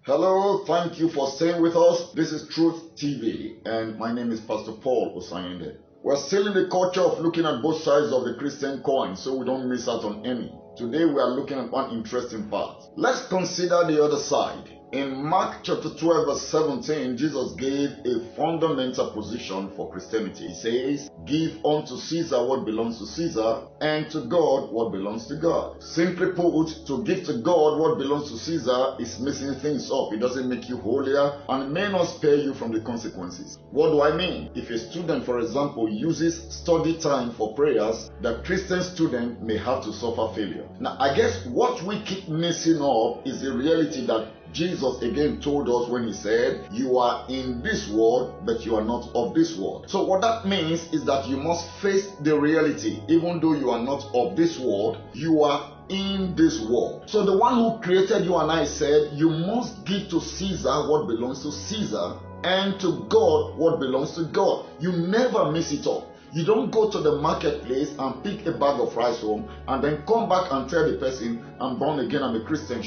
Hello, thank you for staying with us. This is Truth TV, and my name is Pastor Paul Osayende. We're still in the culture of looking at both sides of the Christian coin, so we don't miss out on any. Today we are looking at one interesting part. Let's consider the other side. In Mark chapter 12 verse 17, Jesus gave a fundamental position for Christianity. He says, "Give unto Caesar what belongs to Caesar, and to God what belongs to God." Simply put, to give to God what belongs to Caesar is messing things up. It doesn't make you holier, and it may not spare you from the consequences. What do I mean? If a student, for example, uses study time for prayers, the Christian student may have to suffer failure. Now, I guess what we keep messing up is the reality that Jesus again told us when he said, "You are in this world, but you are not of this world." So what that means is that you must face the reality. Even though you are not of this world, you are in this world. So the one who created you and I said, you must give to Caesar what belongs to Caesar, and to God what belongs to God. You never miss it up. You don't go to the marketplace and pick a bag of rice home and then come back and tell the person, "I'm born again, I'm a Christian."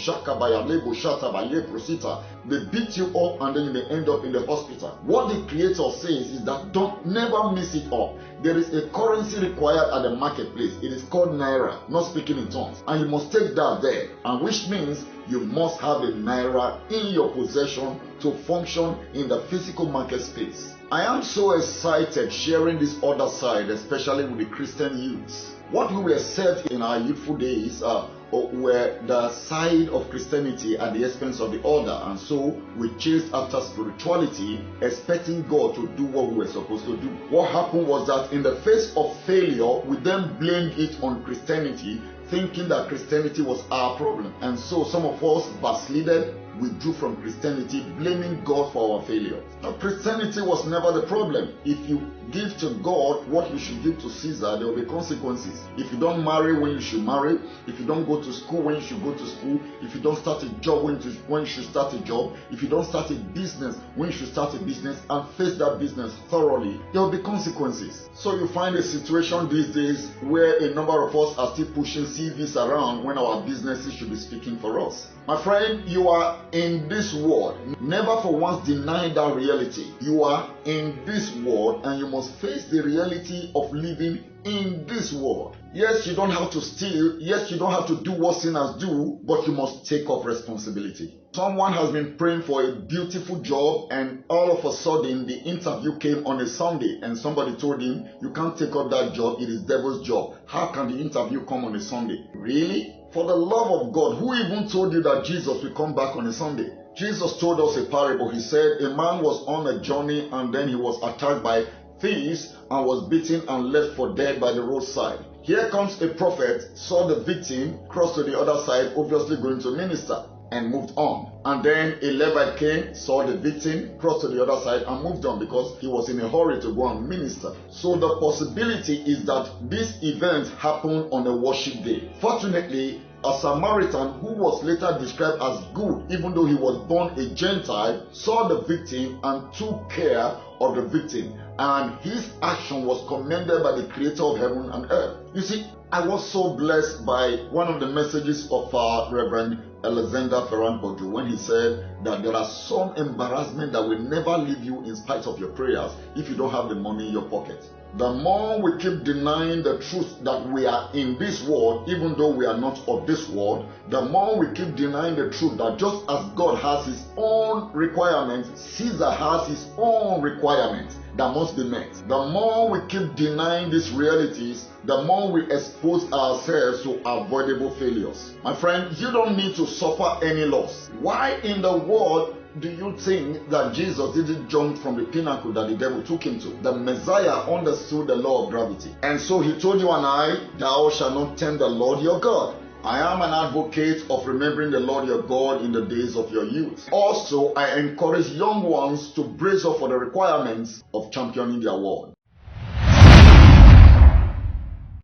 They beat you up and then you may end up in the hospital. What the Creator says is that don't never miss it up. There is a currency required at the marketplace. It is called Naira, not speaking in tongues. And you must take that there. And which means you must have a Naira in your possession to function in the physical market space. I am so excited sharing this other side, especially with the Christian youths. What we were set in our youthful days were the side of Christianity at the expense of the other, and so we chased after spirituality, expecting God to do what we were supposed to do. What happened was that in the face of failure, we then blamed it on Christianity, thinking that Christianity was our problem. And so some of us backslided, withdrew from Christianity, blaming God for our failure. Now, Christianity was never the problem. If you give to God what you should give to Caesar, there will be consequences. If you don't marry when you should marry, if you don't go to school when you should go to school, if you don't start a job when you should start a job, if you don't start a business when you should start a business and face that business thoroughly, there will be consequences. So you find a situation these days where a number of us are still pushing CVs around when our businesses should be speaking for us. My friend, you are in this world. Never for once deny that reality. You are in this world and you must face the reality of living in this world. Yes, you don't have to steal. Yes, you don't have to do what sinners do, but you must take up responsibility. Someone has been praying for a beautiful job and all of a sudden the interview came on a Sunday and somebody told him, "You can't take up that job, it is devil's job. How can the interview come on a Sunday?" Really? For the love of God, who even told you that Jesus will come back on a Sunday? Jesus told us a parable. He said a man was on a journey and then he was attacked by thieves and was beaten and left for dead by the roadside. Here comes a prophet, saw the victim, crossed to the other side, obviously going to minister, and moved on. And then a Levite came, saw the victim, crossed to the other side and moved on because he was in a hurry to go and minister. So the possibility is that this event happened on a worship day. Fortunately, a Samaritan who was later described as good, even though he was born a Gentile, saw the victim and took care of the victim. And his action was commended by the Creator of heaven and earth. You see, I was so blessed by one of the messages of Reverend Alexander Ferran Bodu when he said that there are some embarrassment that will never leave you in spite of your prayers if you don't have the money in your pocket. The more we keep denying the truth that we are in this world, even though we are not of this world, the more we keep denying the truth that just as God has his own requirements, Caesar has his own requirements that must be met. The more we keep denying these realities, the more we expose ourselves to avoidable failures. My friend, you don't need to suffer any loss. Why in the world do you think that Jesus didn't jump from the pinnacle that the devil took him to? The Messiah understood the law of gravity. And so he told you and I, "Thou shalt not tempt the Lord your God." I am an advocate of remembering the Lord your God in the days of your youth. Also, I encourage young ones to brace up for the requirements of championing their world.